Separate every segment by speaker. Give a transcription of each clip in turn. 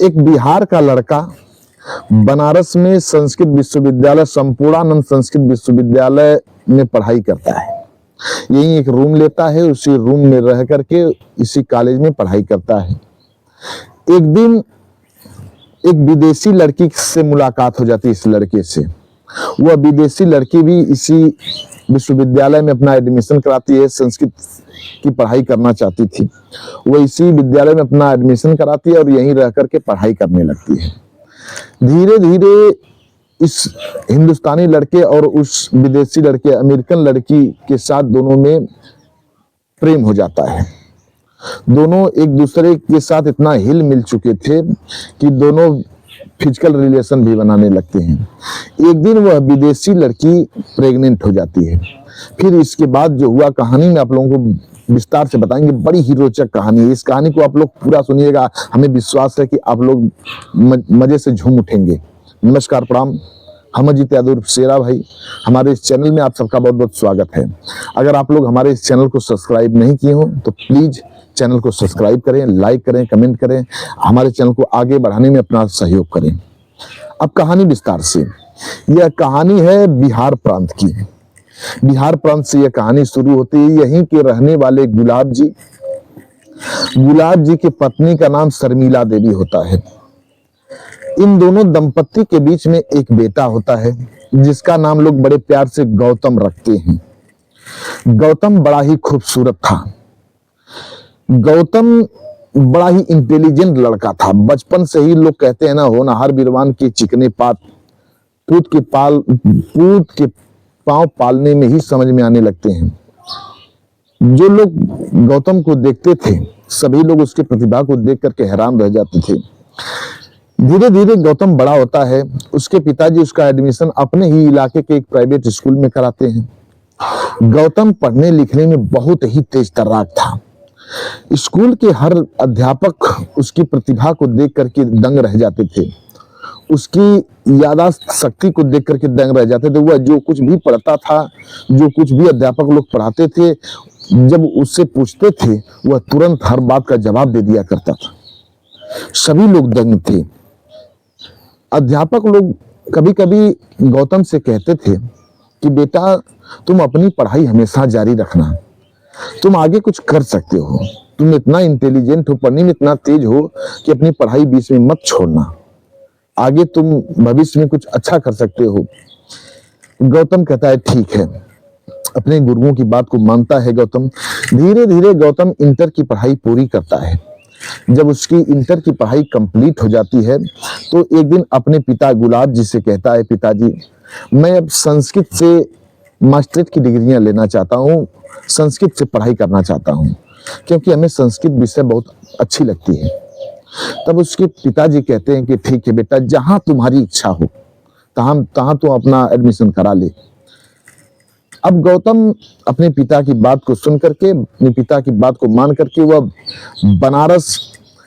Speaker 1: एक बिहार का लड़का बनारस में संस्कृत विश्वविद्यालय, संपूर्णानंद संस्कृत विश्वविद्यालय में पढ़ाई करता है। यही एक रूम लेता है, उसी रूम में रह करके इसी कॉलेज में पढ़ाई करता है। एक दिन एक विदेशी लड़की से मुलाकात हो जाती है। इस लड़के से, वह विदेशी लड़की भी इसी विश्वविद्यालय में अपना एडमिशन कराती है। संस्कृत की पढ़ाई करना चाहती थी, वह इसी विद्यालय में अपना एडमिशन कराती है और यहीं रह करके पढ़ाई करने लगती है। धीरे धीरे इस हिंदुस्तानी लड़के और उस विदेशी लड़के, अमेरिकन लड़की के साथ दोनों में प्रेम हो जाता है। दोनों एक दूसरे के साथ इतना हिल मिल चुके थे कि दोनों फिजिकल रिलेशन भी बनाने लगते हैं। एक दिन वह विदेशी लड़की प्रेग्नेंट हो जाती है। फिर इसके बाद जो हुआ कहानी में आप लोगों को विस्तार से बताएंगे। बड़ी ही रोचक कहानी है। इस कहानी को आप लोग पूरा सुनिएगा, हमें विश्वास है कि आप लोग मजे से झूम उठेंगे। नमस्कार, प्रणाम। हम अजीत यादव शेरा भाई, हमारे इस चैनल में आप सबका बहुत बहुत स्वागत है। अगर आप लोग हमारे इस चैनल को सब्सक्राइब नहीं किए हो तो प्लीज चैनल को सब्सक्राइब करें, लाइक करें, कमेंट करें, हमारे चैनल को आगे बढ़ाने में अपना सहयोग करें। अब कहानी विस्तार से। यह कहानी है बिहार प्रांत की। बिहार प्रांत से यह कहानी शुरू होती है। यहीं के रहने वाले गुलाब जी की पत्नी का नाम शर्मिला देवी होता है। इन दोनों दंपत्ति के बीच में एक बेटा होता है जिसका नाम लोग बड़े प्यार से गौतम रखते हैं। गौतम बड़ा ही खूबसूरत था। गौतम बड़ा ही इंटेलिजेंट लड़का था। बचपन से ही लोग कहते हैं ना, होनहार बीरवान के चिकने पात पूत के पांव पालने में ही समझ में आने लगते हैं। जो लोग गौतम को देखते थे सभी लोग उसकी प्रतिभा को देख करके हैरान रह जाते थे। धीरे धीरे गौतम बड़ा होता है। उसके पिताजी उसका एडमिशन अपने ही इलाके के एक प्राइवेट स्कूल में कराते हैं। गौतम पढ़ने लिखने में बहुत ही तेज तर्राक था। स्कूल के हर अध्यापक उसकी प्रतिभा को देख करके दंग रह जाते थे। उसकी याददाश्त शक्ति को देख करके दंग रह जाते थे। वह जो कुछ भी पढ़ता था, जो कुछ भी अध्यापक लोग पढ़ाते थे, जब उससे पूछते थे वह तुरंत हर बात का जवाब दे दिया करता था। सभी लोग दंग थे। अध्यापक लोग कभी कभी गौतम से कहते थे कि बेटा, तुम अपनी पढ़ाई हमेशा जारी रखना, तुम आगे कुछ कर सकते हो, तुम इतना इंटेलिजेंट हो, पढ़ने में इतना तेज हो कि अपनी पढ़ाई बीच में मत छोड़ना, आगे तुम भविष्य में कुछ अच्छा कर सकते हो। गौतम कहता है ठीक है। अपने गुरुओं की बात को मानता है गौतम। धीरे धीरे गौतम इंटर की पढ़ाई पूरी करता है। जब उसकी इंटर की पढ़ाई कंप्लीट हो जाती है तो एक दिन अपने पिता गुलाब जी से कहता है, पिताजी, मैं अब संस्कृत से मास्टरेट की डिग्रियां लेना चाहता हूँ, संस्कृत से पढ़ाई करना चाहता हूँ, क्योंकि हमें संस्कृत विषय बहुत अच्छी लगती है। तब उसके पिताजी कहते हैं कि ठीक है बेटा, जहां तुम्हारी इच्छा हो तहां तुम अपना एडमिशन करा ले। अब गौतम अपने पिता की बात को सुन करके, अपने पिता की बात को मान करके वह बनारस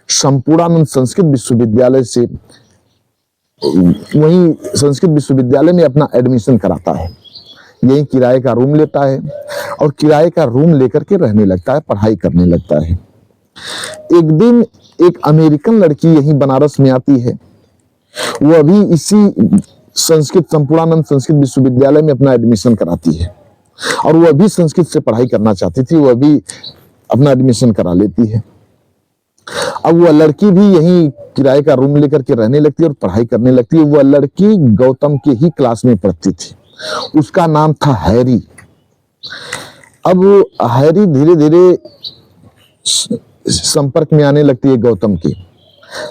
Speaker 1: संपूर्णानंद संस्कृत विश्वविद्यालय से, वहीं संस्कृत विश्वविद्यालय में अपना एडमिशन कराता है। यही किराए का रूम लेता है और किराए का रूम लेकर के रहने लगता है, पढ़ाई करने लगता है। एक दिन एक अमेरिकन लड़की यही बनारस में आती है। वह भी इसी संपूर्णानंद संस्कृत विश्वविद्यालय में अपना एडमिशन कराती है और वह भी संस्कृत से पढ़ाई करना चाहती थी। वह भी अपना एडमिशन करा लेती है। अब वह लड़की भी यहीं किराए का रूम लेकर के रहने लगती है और पढ़ाई करने लगती है। वह लड़की गौतम के ही क्लास में पढ़ती थी। उसका नाम था हैरी। अब हैरी धीरे धीरे संपर्क में आने लगती है गौतम के।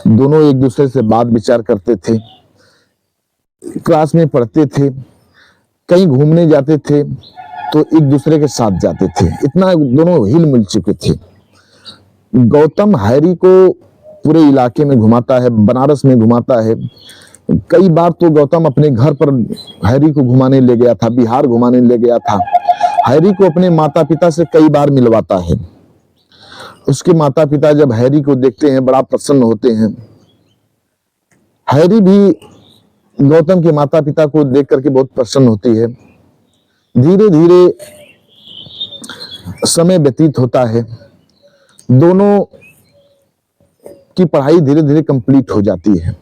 Speaker 1: दोनों एक दूसरे से बात विचार करते थे, क्लास में पढ़ते थे, कहीं घूमने जाते थे तो एक दूसरे के साथ जाते थे। इतना दोनों हिल मिल चुके थे। गौतम हैरी को पूरे इलाके में घुमाता है, बनारस में घुमाता है। कई बार तो गौतम अपने घर पर हैरी को घुमाने ले गया था, बिहार घुमाने ले गया था। हैरी को अपने माता पिता से कई बार मिलवाता है। उसके माता पिता जब हैरी को देखते हैं बड़ा प्रसन्न होते हैं। हैरी भी गौतम के माता पिता को देख करके बहुत प्रसन्न होती है। धीरे धीरे समय व्यतीत होता है। दोनों की पढ़ाई धीरे धीरे कंप्लीट हो जाती है।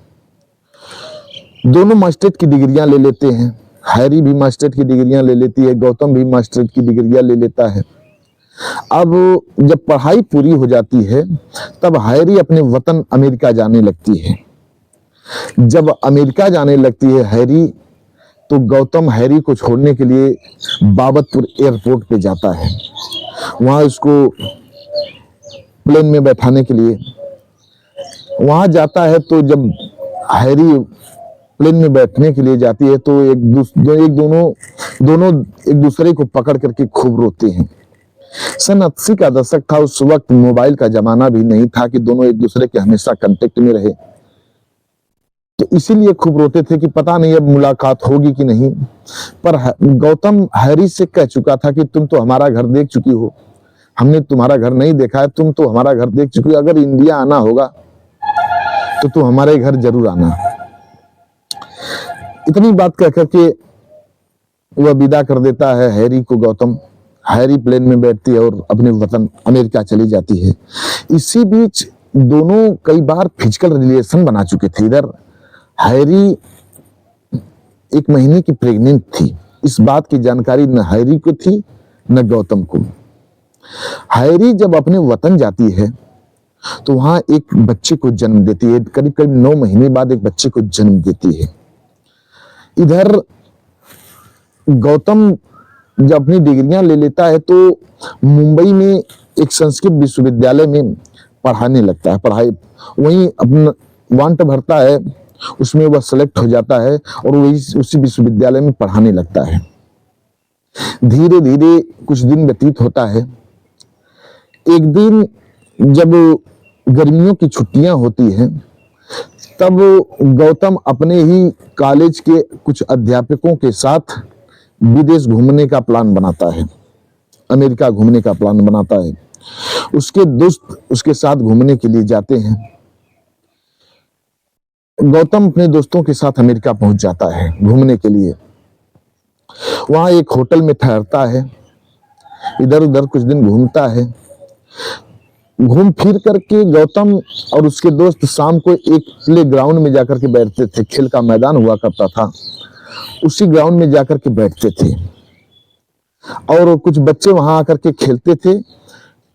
Speaker 1: दोनों मास्टरेट की डिग्रियां ले लेते हैं। हैरी भी मास्टरेट की डिग्रियां ले लेती है, गौतम भी मास्टरेट की डिग्रियां ले लेता है। अब जब पढ़ाई पूरी हो जाती है तब हैरी अपने वतन अमेरिका जाने लगती है। जब अमेरिका जाने लगती है हैरी, तो गौतम हैरी को छोड़ने के लिए बाबतपुर एयरपोर्ट पे जाता है। वहां उसको प्लेन में बैठाने के लिए वहां जाता है। तो जब हैरी प्लेन में बैठने के लिए जाती है तो दोनों एक दूसरे को पकड़ करके खूब रोते हैं। सन 80 का दशक था, उस वक्त मोबाइल का जमाना भी नहीं था कि दोनों एक दूसरे के हमेशा कांटेक्ट में रहे, तो इसीलिए खूब रोते थे कि पता नहीं अब मुलाकात होगी कि नहीं। पर गौतम हैरी से कह चुका था कि तुम तो हमारा घर देख चुकी हो, हमने तुम्हारा घर नहीं देखा है, तुम तो हमारा घर देख चुकी हो, अगर इंडिया आना होगा तो तुम हमारे घर जरूर आना। इतनी बात कह करके वह विदा कर देता है हैरी को गौतम। हैरी प्लेन में बैठती है और अपने वतन अमेरिका चली जाती है। इसी बीच दोनों कई बार फिजिकल रिलेशन बना चुके थे। इधर हैरी 1 महीने की प्रेग्नेंट थी। इस बात की जानकारी न हैरी को थी न गौतम को। हैरी जब अपने वतन जाती है तो वहां एक बच्चे को जन्म देती है। करीब करीब 9 महीने बाद एक बच्चे को जन्म देती है। इधर गौतम जब अपनी डिग्रियां ले लेता है तो मुंबई में एक संस्कृत विश्वविद्यालय में पढ़ाने लगता है। पढ़ाई वहीं अपना वांट भरता है, उसमें वह सेलेक्ट हो जाता है और वही उसी विश्वविद्यालय में पढ़ाने लगता है। धीरे धीरे कुछ दिन व्यतीत होता है। एक दिन जब गर्मियों की छुट्टियां होती हैं तब गौतम अपने ही कॉलेज के कुछ अध्यापकों के साथ विदेश घूमने का प्लान बनाता है, अमेरिका घूमने का प्लान बनाता है। उसके दोस्त उसके साथ घूमने के लिए जाते हैं। गौतम अपने दोस्तों के साथ अमेरिका पहुंच जाता है घूमने के लिए। वहां एक होटल में ठहरता है, इधर उधर कुछ दिन घूमता है। घूम फिर करके गौतम और उसके दोस्त शाम को एक प्ले ग्राउंड में जाकर के बैठते थे। खेल का मैदान हुआ करता था, उसी ग्राउंड में जाकर के बैठते थे और कुछ बच्चे वहां आकर के खेलते थे,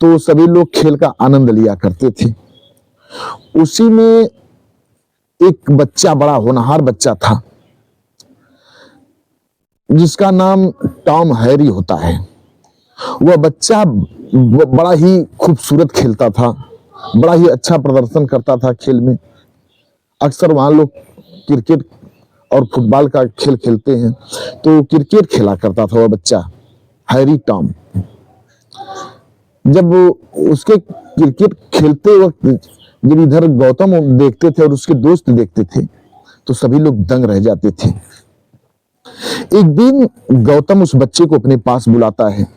Speaker 1: तो सभी लोग खेल का आनंद लिया करते थे। उसी में एक बच्चा, बड़ा होनहार बच्चा था, जिसका नाम टॉम हैरी होता है। वह बच्चा बड़ा ही खूबसूरत खेलता था, बड़ा ही अच्छा प्रदर्शन करता था खेल में। अक्सर वहां लोग क्रिकेट और फुटबॉल का खेल खेलते हैं, तो क्रिकेट खेला करता था वह बच्चा हैरी टॉम। जब उसके क्रिकेट खेलते वक्त जब इधर गौतम देखते थे और उसके दोस्त देखते थे तो सभी लोग दंग रह जाते थे। एक दिन गौतम उस बच्चे को अपने पास बुलाता है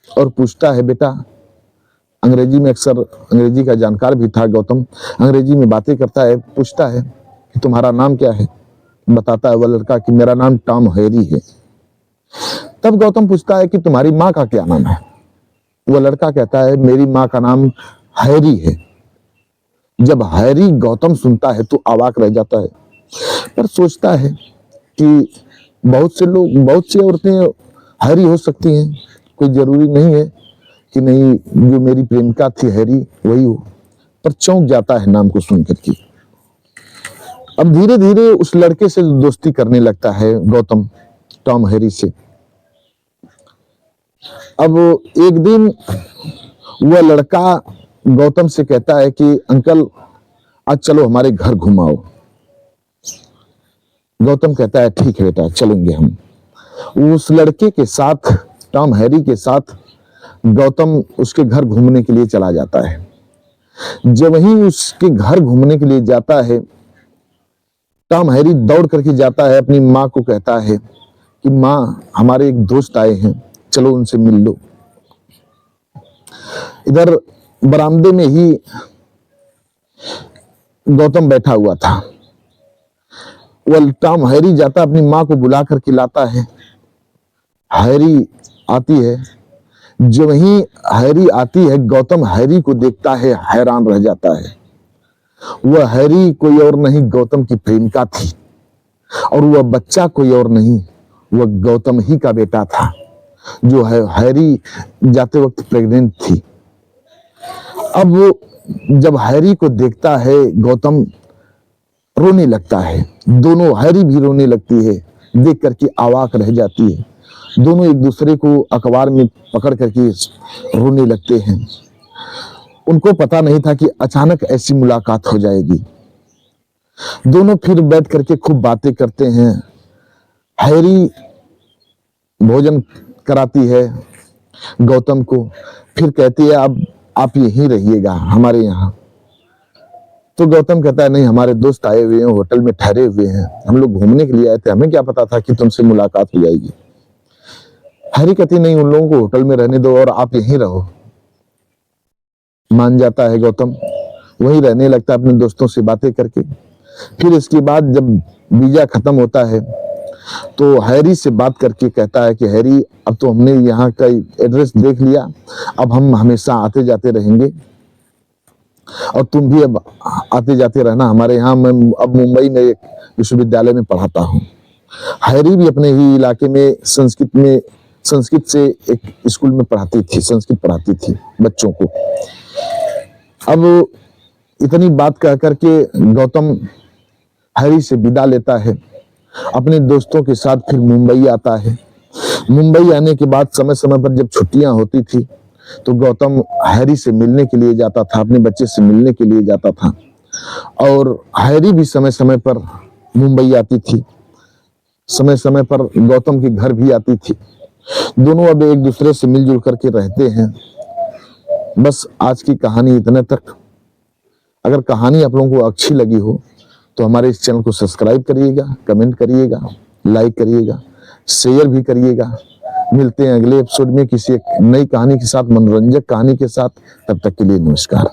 Speaker 1: और पूछता है, बेटा, अंग्रेजी में, अक्सर अंग्रेजी का जानकार भी था गौतम, अंग्रेजी में बातें करता है। पूछता है कि तुम्हारा नाम क्या है? बताता है वह लड़का कि मेरा नाम टॉम हैरी है। तब गौतम पूछता है कि तुम्हारी माँ का क्या नाम है? वह लड़का कहता है मेरी माँ का नाम हैरी है। जब हैरी गौतम सुनता है तो अवाक रह जाता है, पर सोचता है कि बहुत सी औरतें हैरी हो सकती हैं, कोई जरूरी नहीं है कि नहीं जो मेरी प्रेमिका थी हैरी वही हो। पर चौंक जाता है नाम को सुन करके। अब धीरे धीरे उस लड़के से दोस्ती करने लगता है गौतम, टॉम हैरी से। अब एक दिन वह लड़का गौतम से कहता है कि अंकल आज चलो हमारे घर घुमाओ। गौतम कहता है ठीक है बेटा, चलेंगे हम। उस लड़के के साथ, टॉम हैरी के साथ गौतम उसके घर घूमने के लिए चला जाता है। जब वही उसके घर घूमने के लिए जाता है, टॉम हैरी दौड़ करके जाता है, अपनी माँ को कहता है कि माँ, हमारे एक दोस्त आए हैं, चलो उनसे मिल लो। इधर बरामदे में ही गौतम बैठा हुआ था। वह टॉम हैरी जाता, अपनी माँ को बुला करके लाता है। हैरी आती है। जो वही हैरी आती है, गौतम हैरी को देखता है, हैरान रह जाता है। वह हैरी कोई और नहीं गौतम की प्रेमिका थी, और वह बच्चा कोई और नहीं, वह गौतम ही का बेटा था, जो है हैरी जाते वक्त प्रेग्नेंट थी। अब वो जब हैरी को देखता है, गौतम रोने लगता है। दोनों, हैरी भी रोने लगती है, देख करके अवाक रह जाती है। दोनों एक दूसरे को अखबार में पकड़ करके रोने लगते हैं। उनको पता नहीं था कि अचानक ऐसी मुलाकात हो जाएगी। दोनों फिर बैठ करके खूब बातें करते हैं। हैरी भोजन कराती है गौतम को, फिर कहती है अब आप यहीं रहिएगा हमारे यहाँ। तो गौतम कहता है नहीं, हमारे दोस्त आए हुए हैं, होटल में ठहरे हुए हैं, हम लोग घूमने के लिए आए थे, हमें क्या पता था कि तुमसे मुलाकात हो जाएगी। हैरी कहती नहीं, उन लोगों को होटल में रहने दो और आप यहीं रहो। मान जाता है गौतम, वहीं रहने लगता है अपने दोस्तों से बातें करके। फिर इसके बाद जब वीजा खत्म होता है तो हैरी से बात करके कहता है कि हैरी, अब तो हमने यहाँ का एड्रेस देख लिया, अब हम हमेशा आते जाते रहेंगे और तुम भी अब आते जाते रहना हमारे यहाँ। मैं अब मुंबई में एक विश्वविद्यालय में पढ़ाता हूँ। हैरी भी अपने ही इलाके में संस्कृत से एक स्कूल में पढ़ाती थी, संस्कृत पढ़ाती थी बच्चों को। अब इतनी बात कह करके गौतम हैरी से विदा लेता है, अपने दोस्तों के साथ फिर मुंबई आता है। मुंबई आने के बाद समय समय पर जब छुट्टियां होती थी तो गौतम हैरी से मिलने के लिए जाता था, अपने बच्चे से मिलने के लिए जाता था, और हैरी भी समय समय पर मुंबई आती थी, समय समय पर गौतम के घर भी आती थी। दोनों अब एक दूसरे से मिलजुल करके रहते हैं। बस आज की कहानी इतने तक। अगर कहानी आप लोगों को अच्छी लगी हो तो हमारे इस चैनल को सब्सक्राइब करिएगा, कमेंट करिएगा, लाइक करिएगा, शेयर भी करिएगा। मिलते हैं अगले एपिसोड में किसी एक नई कहानी के साथ, मनोरंजक कहानी के साथ। तब तक के लिए नमस्कार।